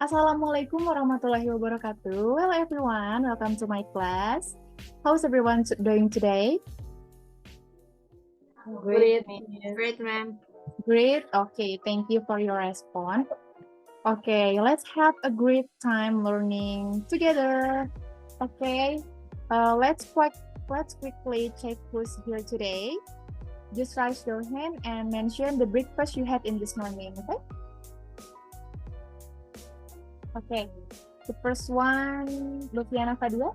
Assalamualaikum warahmatullahi wabarakatuh. Hello everyone, welcome to my class. How's everyone doing today? Great, Miss. great, ma'am. Great. Okay, thank you for your response. Okay, let's have a great time learning together. Okay, let's quickly check who's here today. Just raise your hand and mention the breakfast you had in this morning. Okay. Okay. The first one, Luciana Fadila.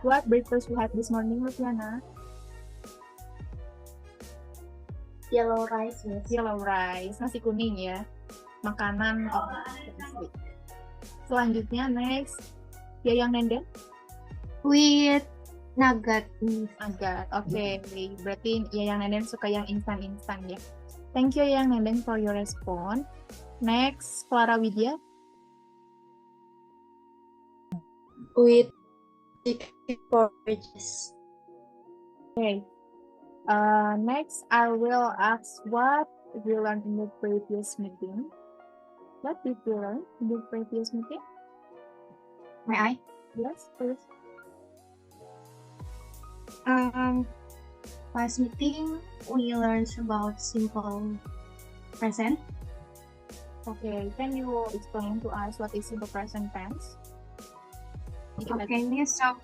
What breakfast you had this morning, Luciana? Yellow rice, Miss. Yellow rice, nasi kuning ya. Makanan selanjutnya next, Yayang Nenden. With nugget, Miss. Nugget, oke. Berarti Yayang Nenden suka yang instan-instan ya. Thank you Yayang Nenden for your response. Next, Clara Widya. With chicken porridges. Okay. Next, I will ask what you learned in the previous meeting. What did you learn in the previous meeting? May I? Yes, please. Last meeting we learned about simple present. Okay, can you explain to us what is simple present tense? Okay, Miss. So,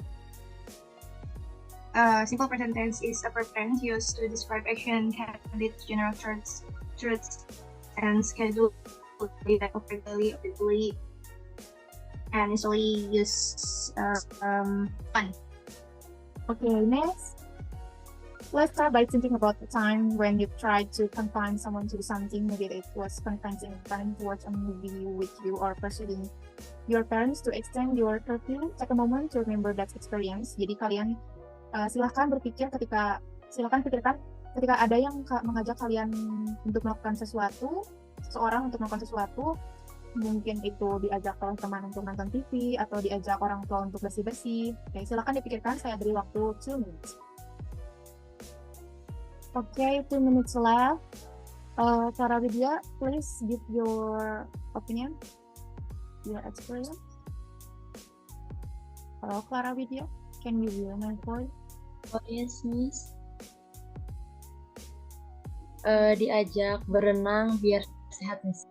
simple present tense is a verb tense used to describe action, habits, general truths, and schedule that occur daily, and usually use fun. Okay, next. Let's start by thinking about the time when you tried to confine someone to something. Maybe it was convincing time to watch a movie with you or persuading your parents to extend your curfew. Take a moment to remember that experience. Jadi kalian silahkan pikirkan ketika ada yang mengajak kalian untuk melakukan sesuatu, seseorang untuk melakukan sesuatu, mungkin itu diajak oleh teman untuk nonton TV atau diajak orang tua untuk bersih-bersih. Oke, silahkan dipikirkan, saya beri waktu 2 minutes. Okay, 2 minutes left. Clara Widya, please give your opinion, your experience. Hello, Clara Widya, can you hear my voice? Oh yes, Miss. Diajak berenang biar sehat, Miss.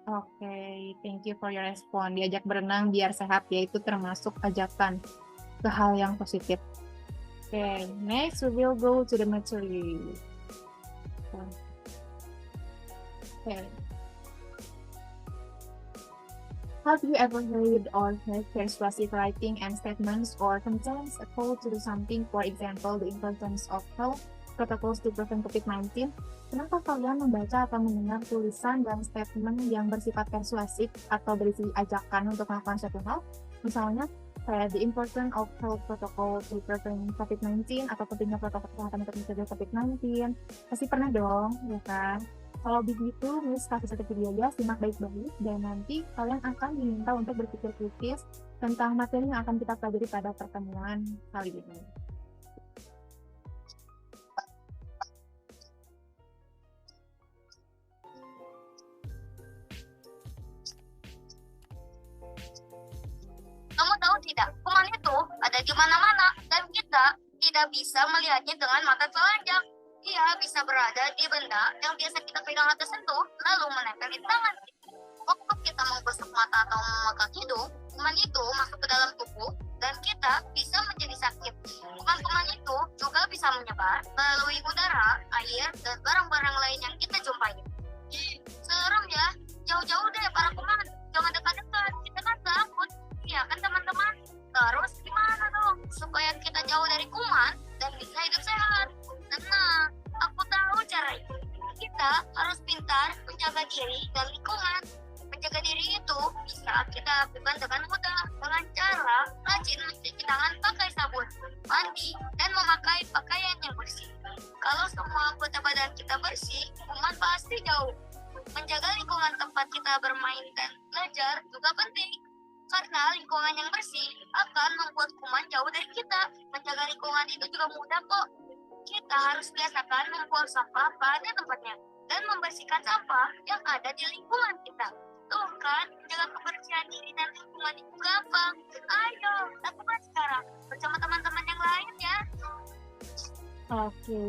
Okay, thank you for your response. Diajak berenang biar sehat, yaitu termasuk ajakan ke hal yang positif. Okay, next we will go to the material. Okay. Have you ever heard or heard persuasive writing and statements or contains a call to do something, for example, the importance of health protocols to prevent COVID-19? Kenapa kalian membaca atau mendengar tulisan dan statement yang bersifat persuasif atau berisi ajakan untuk melakukan suatu hal? Misalnya, kayak the importance of health protocol to prevent COVID-19 atau pentingnya protokol kesehatan untuk mencegah COVID-19. Pasti pernah dong, ya kan? Kalau begitu, Miss kasih satu video ya, simak baik-baik, dan nanti kalian akan diminta untuk berpikir kritis tentang materi yang akan kita pelajari pada pertemuan kali ini. Kamu tahu tidak, kuman itu ada di mana-mana dan kita tidak bisa melihatnya dengan mata telanjang. Ia bisa berada di benda yang biasa kita pegang atau sentuh, lalu menempel di tangan. Waktu kita menggosok mata atau memegang hidung, kuman itu masuk ke dalam tubuh dan kita bisa menjadi sakit. Kuman-kuman itu juga bisa menyebar melalui udara, air, dan barang-barang lain yang kita jumpai. Serem ya, jauh-jauh deh para kuman, jangan dekat-dekat, kita kan takut. Iya kan teman-teman? Terus gimana dong supaya kita jauh dari kuman dan bisa hidup sehat? Tenang, aku tahu caranya. Kita harus pintar menjaga diri dan lingkungan. Menjaga diri itu bisa kita lakukan dengan mudah dengan cara rajin mencuci tangan pakai sabun, mandi, dan memakai pakaian yang bersih. Kalau semua anggota badan kita bersih, kuman pasti jauh. Menjaga lingkungan tempat kita bermain dan belajar juga penting. Karena lingkungan yang bersih akan membuat kuman jauh dari kita. Menjaga lingkungan itu juga mudah kok. Kita harus biasakan membuang sampah pada tempatnya. dan membersihkan sampah yang ada di lingkungan kita. Tuh kan, jaga kebersihan diri dan lingkungan itu gampang. Ayo, lakukan sekarang bersama teman-teman yang lain ya. Oke.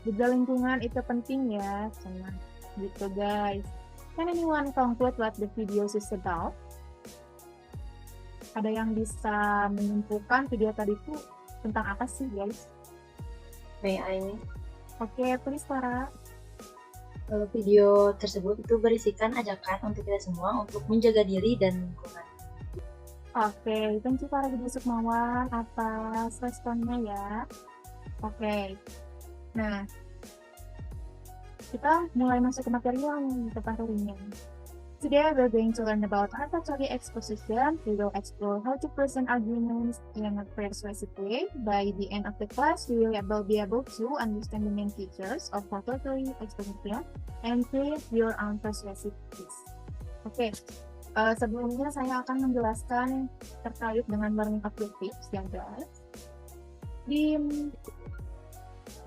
Jaga lingkungan itu penting ya, sama gitu guys. Can anyone conclude what the video is about? Ada yang bisa menyimpulkan video tadi itu tentang apa sih guys? May I, Miss? Oke, please Clara. Video tersebut itu berisikan ajakan untuk kita semua untuk menjaga diri dan lingkungan. Oke, thank you para Budi Sukmawan atas responnya ya. Oke, nah kita mulai masuk ke materi yang tentang ringan. Today we're going to learn about hartatory exposition. We will explore how to present arguments in a persuasive way. By the end of the class, we will be able to understand the main features of hartatory exposition and create your own persuasive piece. Oke. Sebelumnya saya akan menjelaskan terkait dengan learning objectives ya guys. Di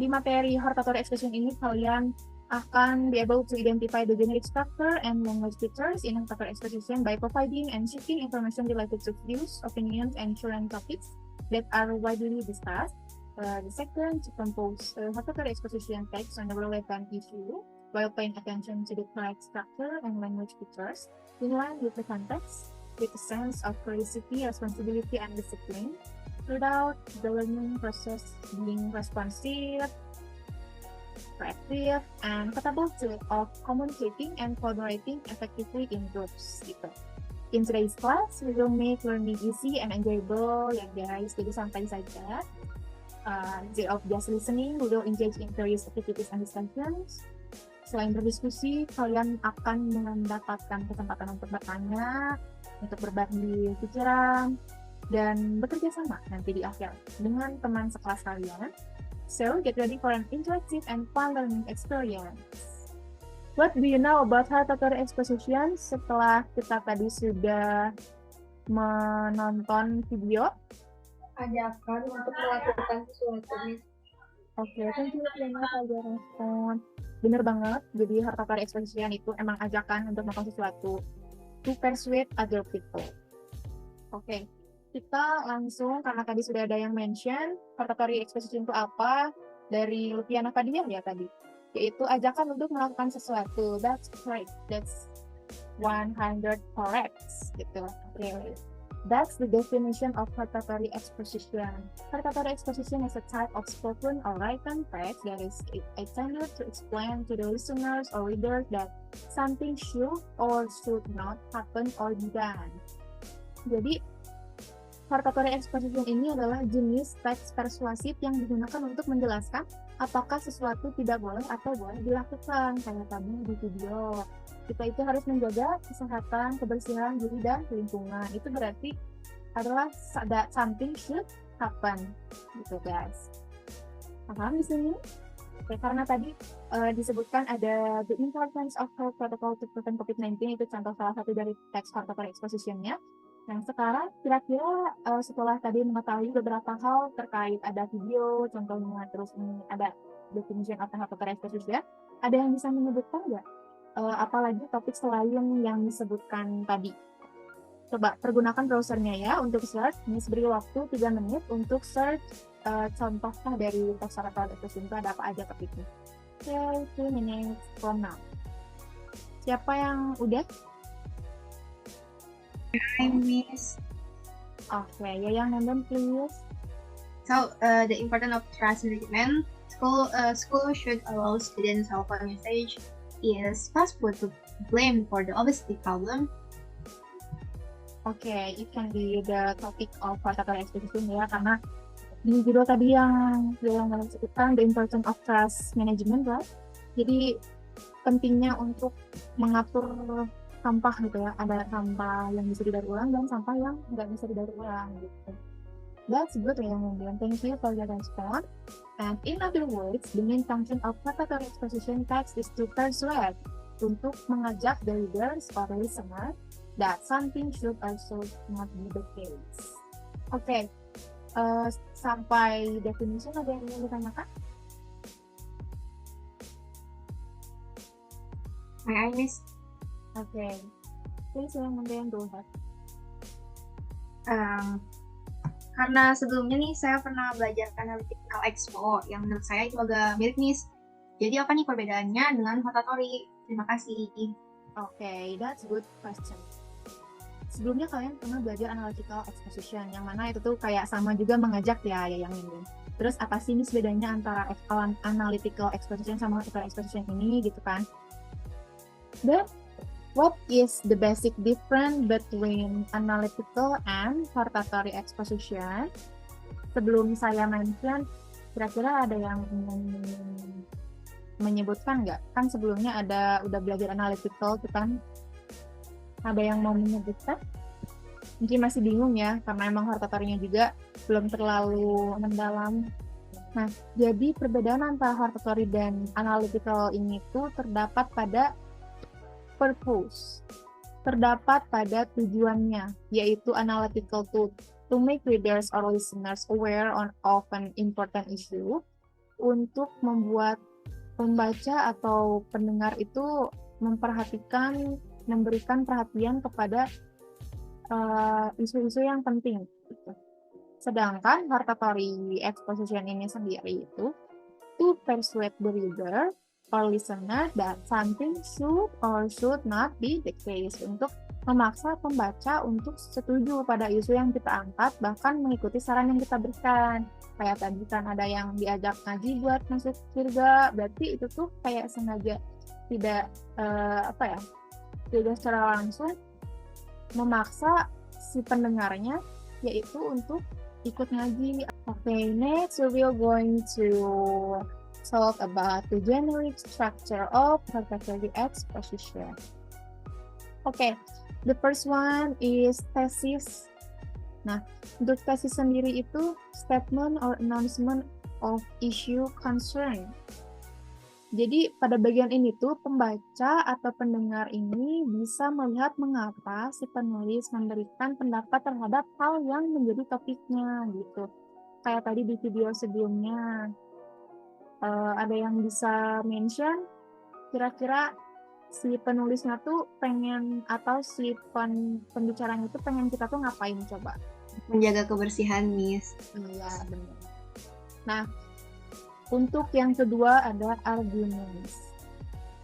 materi hortatory expression ini kalian akan be able to identify the generic structure and language features in hortatory exposition by providing and sharing information related to views, opinions, and current topics that are widely discussed. The second, to compose hortatory exposition text on a relevant issue while paying attention to the correct structure and language features in line with the context, with a sense of curiosity, responsibility, and discipline, without the learning process being responsive, proactive, and capable of communicating and collaborating effectively in groups. Gitu. In today's class, we will make learning easy and enjoyable ya guys, jadi santai saja. Instead of just listening, we will engage in various activities and discussions. Selain berdiskusi, kalian akan mendapatkan kesempatan untuk bertanya, untuk berbagi pikiran, dan bekerja sama nanti di akhir dengan teman sekelas kalian. So, get ready for an interactive and fun learning experience. What do you know about hortatory exposition setelah kita tadi sudah menonton video? Ajakan untuk melakukan sesuatu, Miss. Oke, thank you Lena udah respon. Bener banget, jadi hortatory exposition itu emang ajakan untuk melakukan sesuatu to persuade other people. Oke, kita langsung, karena tadi sudah ada yang mention hortatory exposition itu apa, dari Lupiana Fadian ya tadi, yaitu ajakan untuk melakukan sesuatu. That's correct, that's 100 correct gitu. Okay. That's the definition of hortatory exposition. Hortatory exposition is a type of spoken or written text that is intended to explain to the listeners or readers that something should or should not happen or be done. Jadi, hortatory exposition ini adalah jenis teks persuasif yang digunakan untuk menjelaskan apakah sesuatu tidak boleh atau boleh dilakukan. Kayak tadi di video, kita itu harus menjaga kesehatan, kebersihan diri dan lingkungan. Itu berarti adalah something should happen, gitu guys. Paham di sini? Oke, karena tadi disebutkan ada the importance of health protocol to prevent COVID-19, itu contoh salah satu dari teks hortatory exposition-nya. Yang sekarang kira-kira setelah tadi mengetahui beberapa hal terkait ada video, contohnya, terus ini ada definition of hortatory exposition, ada yang bisa menyebutkan nggak? Apalagi topik selain yang disebutkan tadi. Coba pergunakan browsernya ya untuk search. Miss beri waktu 3 menit untuk search contohnya dari teks hortatory exposition itu ada apa aja topiknya. Okay, 2 minutes from now. Siapa yang udah? Hi, Miss. Okay, Yayang Nandon please. So, the importance of trust management. School should allow students help a message is possible to blame for the obesity problem. Okay, it can be the topic of hortatory exposition ya, karena di judul tadi yang sebutkan the importance of trust management, right? Jadi pentingnya untuk mengatur sampah gitu ya, ada sampah yang bisa didaur ulang dan sampah yang nggak bisa didaur ulang gitu. That's good ya yang bilang. Thank you for your response. And in other words, the main function of hortatory exposition text is to persuade, untuk mengajak the readers or the listener that something should also not be the case. Oke, sampai definition ada yang ingin ditanyakan? May I, Miss? Okay. Please, Manden, go ahead. Karena sebelumnya nih saya pernah belajar Analytical Expo yang menurut saya itu agak mirip nih. Jadi apa nih perbedaannya dengan Hotatori? Terima kasih. Okay, that's good question. Sebelumnya kalian pernah belajar analytical exposition, yang mana itu tuh kayak sama juga mengajak ya yang ini. Terus apa sih ini bedanya antara analytical exposition sama horizontal exposition ini gitu kan? Then what is the basic difference between analytical and hortatory exposition? Sebelum saya mention, kira-kira ada yang menyebutkan nggak? Kan sebelumnya udah belajar analytical tuh kan? Ada yang mau menyebutkan? Mungkin masih bingung ya, karena emang hortatorinya juga belum terlalu mendalam. Nah, jadi perbedaan antara hortatory dan analytical ini tuh terdapat pada purpose, terdapat pada tujuannya, yaitu analytical to make readers or listeners aware of an important issue, untuk membuat pembaca atau pendengar itu memperhatikan, memberikan perhatian kepada isu-isu yang penting. Gitu. Sedangkan hortatory exposition ini sendiri itu to persuade the reader or listener that something should or should not be the case, untuk memaksa pembaca untuk setuju pada isu yang kita angkat, bahkan mengikuti saran yang kita berikan. Kayak tadi kan ada yang diajak ngaji buat masuk surga, berarti itu tuh kayak sengaja tidak tidak secara langsung memaksa si pendengarnya yaitu untuk ikut ngaji. Okay, next we are going to talk about the generic structure of hortatory exposition. Okay, the first one is thesis. Nah, untuk thesis sendiri itu statement or announcement of issue concern. Jadi pada bagian ini tuh pembaca atau pendengar ini bisa melihat mengapa si penulis memberikan pendapat terhadap hal yang menjadi topiknya gitu. Kayak tadi di video sebelumnya ada yang bisa mention kira-kira si penulisnya tuh pengen atau si pembicaranya itu pengen kita tuh ngapain coba? Menjaga kebersihan, Miss. Iya, benar. Nah, untuk yang kedua ada arguments.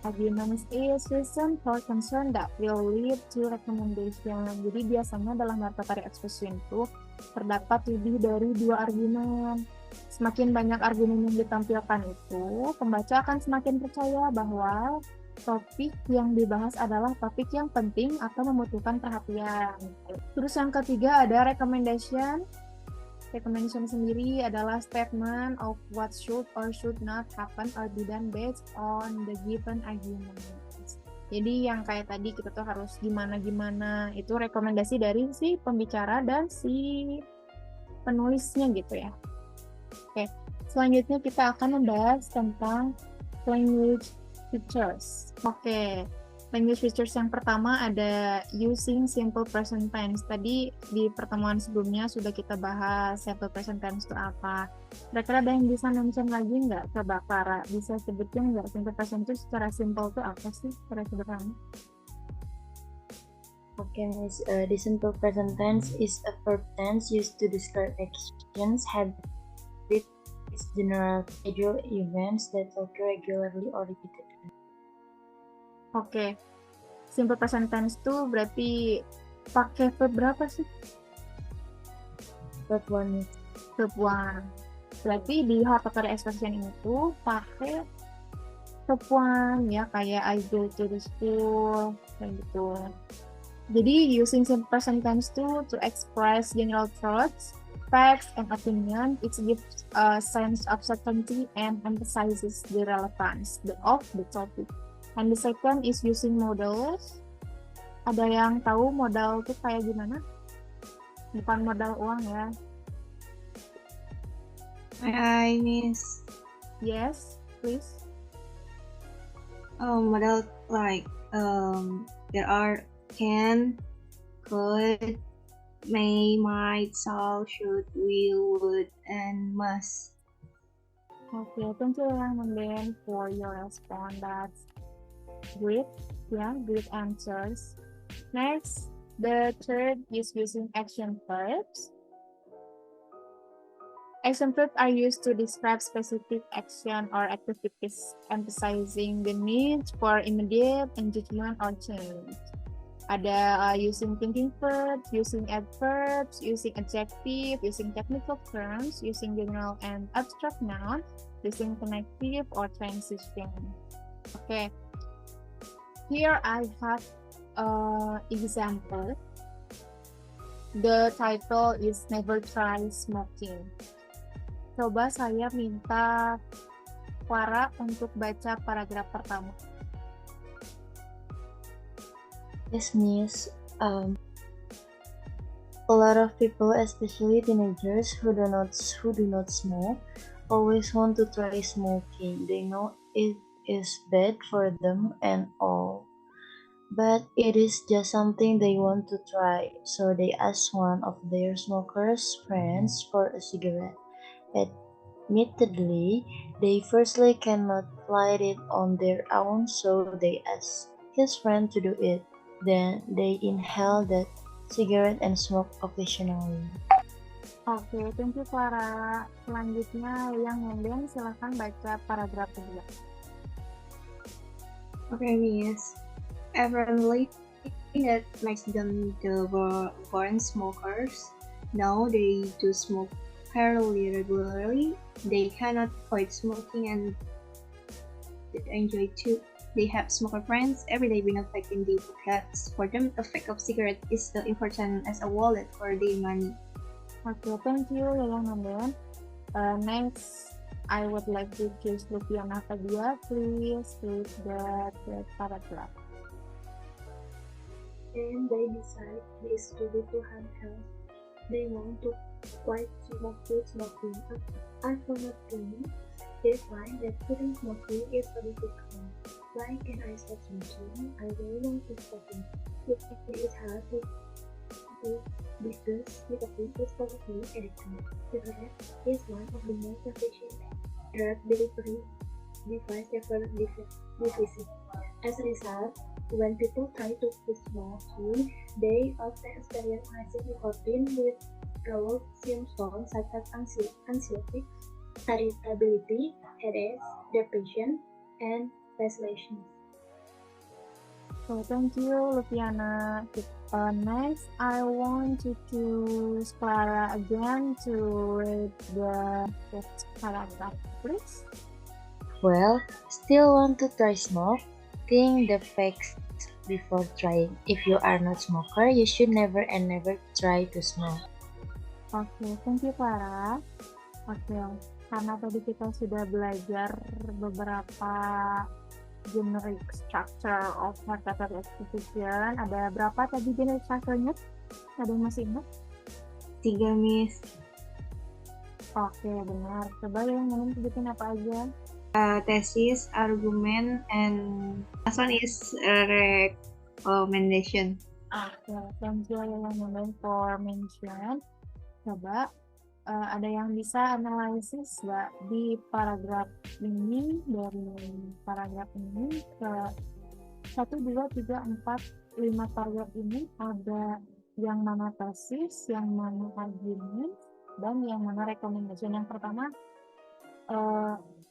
Arguments is reason for concern that will lead to recommendation. Jadi biasanya dalam hortatory exposition itu terdapat lebih dari 2 argumen. Semakin banyak argumen yang ditampilkan itu, pembaca akan semakin percaya bahwa topik yang dibahas adalah topik yang penting atau membutuhkan perhatian. Terus yang ketiga ada recommendation. Recommendation sendiri adalah statement of what should or should not happen or be done based on the given argument. Jadi yang kayak tadi kita tuh harus gimana-gimana, itu rekomendasi dari si pembicara dan si penulisnya gitu ya. Oke, selanjutnya kita akan membahas tentang language features. Oke, language features yang pertama ada using simple present tense. Tadi di pertemuan sebelumnya sudah kita bahas simple present tense itu apa. Kira-kira ada yang bisa mention lagi nggak? Coba Clara, bisa sebutin nggak simple present tense secara simple itu apa sih? Secara sederhana. Okay, Miss. The simple present tense is a verb tense used to describe actions, habits, general schedule events that occur regularly or repeatedly. Oke, simple present tense itu berarti pakai verb berapa sih? Verb 1. Verb 1. Berarti di hortatory exposition ini tuh pakai verb 1 ya, kayak I go to the school kayak gitu. Jadi using simple present tense to express general thoughts, facts, and opinion, it gives a sense of certainty and emphasizes the relevance of the topic. And the second is using modals. Ada yang tahu modal itu kayak gimana? Bukan modal uang ya. May I, Miss? Yes, please. Model like there are can, could, may, might, shall, should, will, would, and must. Okay, thank you, Manden, for your response. Great. Yeah, great answers. Next, the third is using action verbs. Action verbs are used to describe specific action or activities, emphasizing the need for immediate engagement or change. Ada using thinking verbs, using adverbs, using adjective, using technical terms, using general and abstract noun, using connective or transition. Okay, here I have example. The title is Never Try Smoking. Coba saya minta Clara untuk baca paragraf pertama. Yes, Miss. A lot of people, especially teenagers who do not smoke, always want to try smoking. They know it is bad for them and all, but it is just something they want to try. So they ask one of their smokers' friends for a cigarette. Admittedly, they firstly cannot light it on their own, so they ask his friend to do it. Then they inhale that cigarette and smoke occasionally. Oke, thank you Clara. Selanjutnya yang Nenden silahkan baca paragraf kedua. Okay, Miss. Apparently, that makes them the born smokers. Now they do smoke fairly regularly. They cannot avoid smoking and they enjoy too. They have smoker friends every day being effect in the pockets. For them, the effect of cigarette is still important as a wallet for their money. Oke, thank you Yayang Nenden. Next, I would like to choose Lupiana Fadia. Please read the paragraph. And they decide this to be to have health. They want to quit smoking. I cannot think. They find that quitting smoking is a difficult. Why can I stop smoking? I really want to stop it. It is hard to because nicotine is probably addictive. Cigarette is one of the most efficient drug delivery devices ever devised. As a result, when people try to quit smoking, they often experience massive nicotine withdrawal symptoms such as anxiety, irritability, headaches, depression, and restlessness. So thank you Lupiana. Next, I want to choose Clara again to read the next paragraph, please. Well, still want to try smoke? Think the facts before trying. If you are not smoker, you should never and never try to smoke. Oke, thank you Clara. Oke, karena tadi kita sudah belajar beberapa generic structure of vocabulary exposition. Ada berapa tadi generic structure-nya? Ada yang masih ingat? 3, Miss. Oke, benar. Coba yang ingin sebutin apa aja? Thesis, argument, and last one is recommendation. Oke, thank you yang ingin for mention. Coba ada yang bisa analisis nggak di paragraf ini, dari paragraf ini ke 1, 2, 3, 4, 5 paragraf ini ada yang mana tesis, yang mana argument, dan yang mana recommendation. Yang pertama,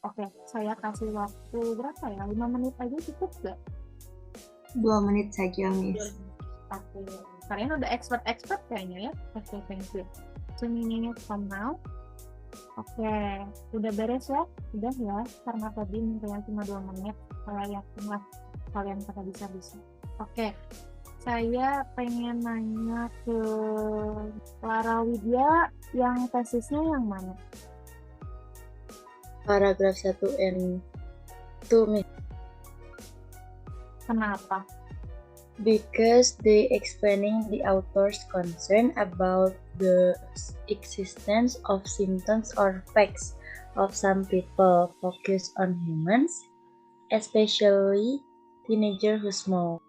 oke, saya kasih waktu berapa ya? 5 menit aja cukup nggak? 2 menit saja, Miss. Oke, kalian udah expert kayaknya ya? Oke, thank you. 2 minutes from now. Oke, udah beres ya? Udah ya, karena tadi mintanya cuma 2 menit. Saya yakinlah kalian pada bisa-bisa. Oke, saya pengen nanya ke Clara Widya, yang tesisnya yang mana? Paragraf 1 and 2, Miss. Kenapa? Because they explaining the author's concern about the existence of symptoms or facts of some people focus on humans, especially teenagers who smoke.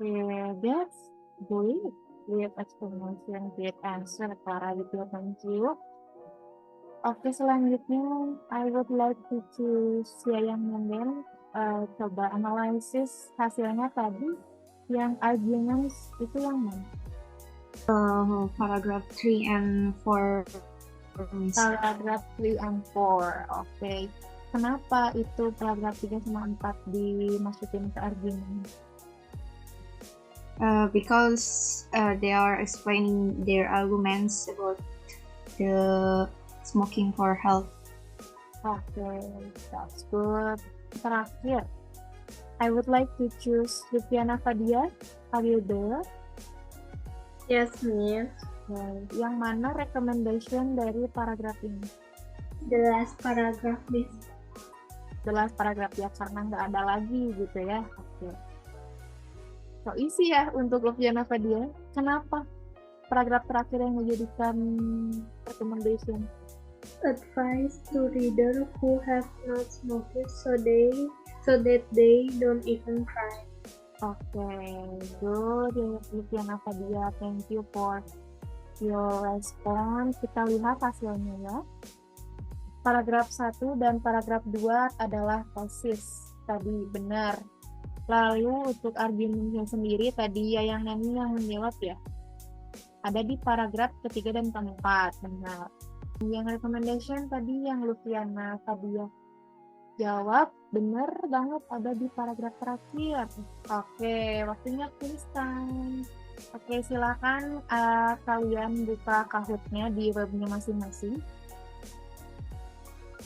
That's great. Great explanation, great answer, Clara Widya. Thank you. Oke, selanjutnya I would like to choose Yayang Nenden. Coba analisis hasilnya tadi, yang arguments itu yang mana? Paragraph 3 and 4. Paragraph 3 and 4. Oke. Kenapa itu paragraf 3 sama 4 dimasukin ke argumen? Because they are explaining their arguments about the smoking for health. Okay, that's good. Terakhir, I would like to choose Luciana Fadia. Are you there? Yes, Miss. Okay. Yang mana recommendation dari paragraf ini? The last paragraph, Miss. The last paragraph ya, karena nggak ada lagi gitu ya. Oke. So easy ya untuk Luciana Fadia. Kenapa paragraf terakhir yang menjadikan recommendation? Advice to reader who have not smoked so that they don't even try. Okay, good, Luciana Fadia. Thank you for your response. Kita lihat hasilnya ya. Paragraf 1 dan paragraf 2 adalah tesis. Tadi benar. Lalu untuk argumennya sendiri tadi yang Nani yang menjawab ya. Ada di paragraf ketiga dan keempat, benar. Yang recommendation tadi yang Luciana Fadia jawab, benar banget ada di paragraf terakhir. Oke, waktunya quiz time. Oke, silakan kalian buka Kahoot-nya di webnya masing-masing.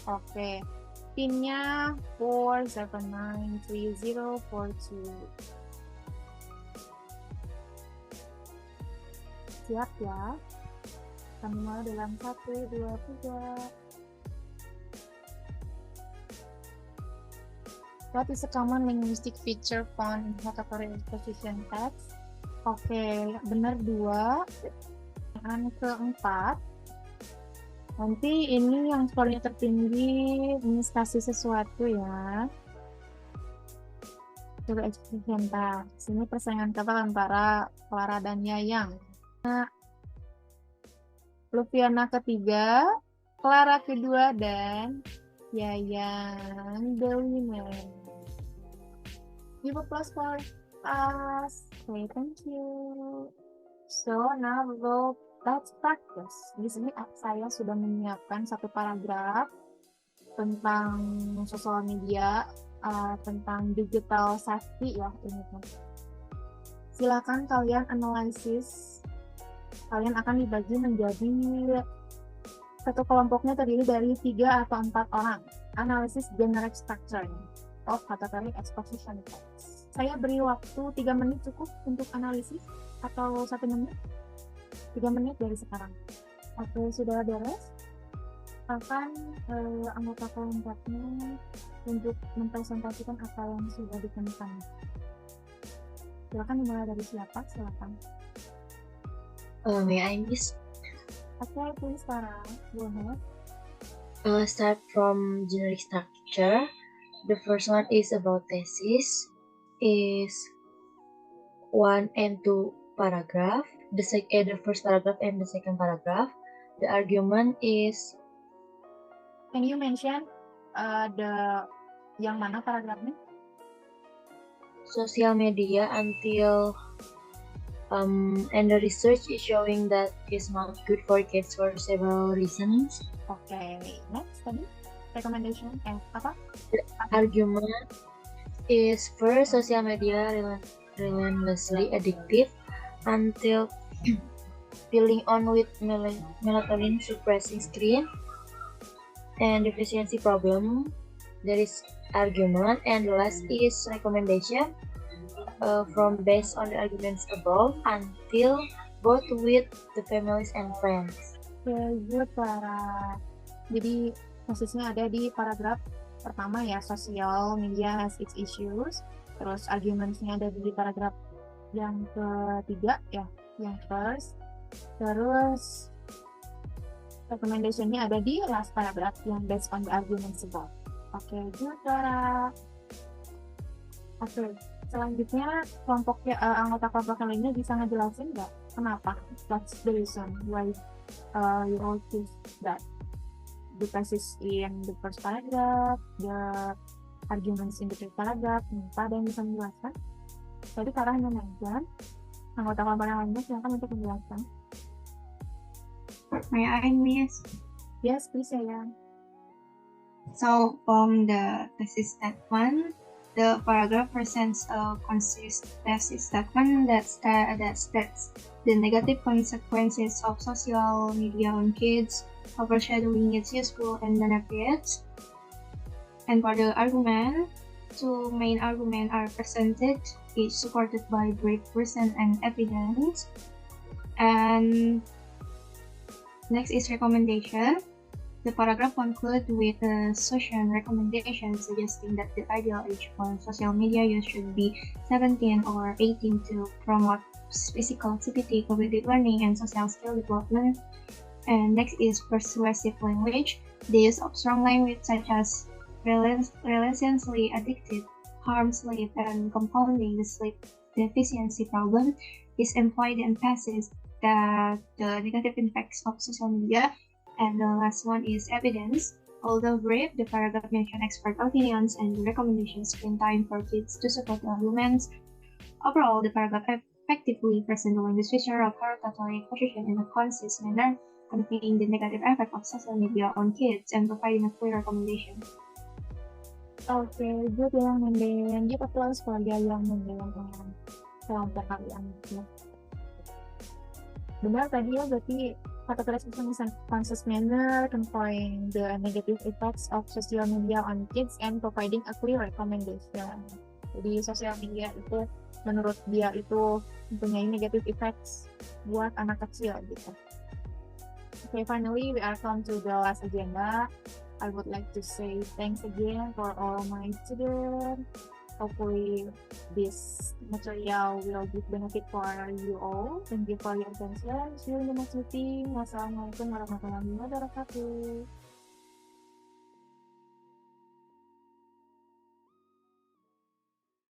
Oke, pinnya 4793042. Siap ya? Kami mulai dalam 1, 2, 3. What is a common linguistic feature found in category exposition text? Oke, benar 2. Yang keempat, nanti ini yang skornya tertinggi, ini kasih sesuatu ya. Category exposition text. Ini persaingan kata antara Clara dan Yayang. Luciana ketiga, Clara kedua, dan Yayang the winner. Give a applause for us. Okay, thank you. So now let's practice. Di sini saya sudah menyiapkan satu paragraf tentang sosial media, tentang digital safety ya ini kan. Silakan kalian analisis. Kalian akan dibagi menjadi satu kelompoknya terdiri dari 3 atau 4 orang. Analisis generic structure of category exposition text. Saya beri waktu 3 menit cukup untuk analisis atau 1 menit? 3 menit dari sekarang. Oke, sudah beres? Akan anggota kelompoknya untuk mempresentasikan apa yang sudah ditemukan. Silakan dimulai dari siapa? Silakan. May I, Miss? Okay, please, Sarah. Go ahead. Start from generic structure. The first one is about thesis. Is 1 and 2 paragraph. The first paragraph and the second paragraph. The argument is. Can you mention yang mana paragrafnya? Social media until. And the research is showing that it's not good for kids for several reasons. Okay, next tadi recommendation apa? The argument is first, social media relentlessly addictive until filling on with melatonin suppressing screen and deficiency problem. There is argument, and the last is recommendation. From based on the arguments above until both with the families and friends. Okay, good, Clara. Jadi posisinya ada di paragraf pertama ya, social media has its issues. Terus argumentsnya ada di paragraf yang ketiga ya, yang first. Terus recommendationnya ada di last paragraph yang based on the arguments above. Oke, good, Clara. Oke. Selanjutnya anggota kelompok lainnya bisa ngejelasin nggak kenapa? What's the reason why you all choose that? The thesis in the first paragraph, the arguments in the paragraph. Ada yang bisa menjelaskan? Jadi Kak hanya mention. Anggota kelompok yang lainnya silakan untuk menjelaskan. May I, Miss? Yes, please, sayang. So from the thesis statement, the paragraph presents a concise thesis statement that states the negative consequences of social media on kids, overshadowing its useful and benefits. And for the argument, two main arguments are presented, each supported by brief reason and evidence. And next is recommendation. The paragraph concludes with a social recommendation suggesting that the ideal age for social media use should be 17 or 18 to promote physical activity, cognitive learning, and social skill development. And next is persuasive language. The use of strong language such as relentlessly addicted, harm sleep, and compounding the sleep deficiency problem is employed and passes the negative impacts of social media. And the last one is evidence. Although brief, the paragraph mentions expert opinions and recommendations screen time for kids to support the arguments. Overall, the paragraph effectively presents the language feature of hereditary position in a concise manner, conveying the negative effect of social media on kids and providing a clear recommendation. Oke, good yang mending. Give applause for yang mending kelompok kalian. Benar tadi ya, berarti kata prescription is a conscious manner, conveying the negative effects of social media on kids and providing a clear recommendation. Jadi sosial media itu menurut dia itu mempunyai negative effects buat anak kecil gitu. Okay, finally we are come to the last agenda. I would like to say thanks again for all my students. Hopefully this material will give benefit for you all. Thank you for your attention. See you in the next meeting. Wassalamualaikum warahmatullahi wabarakatuh.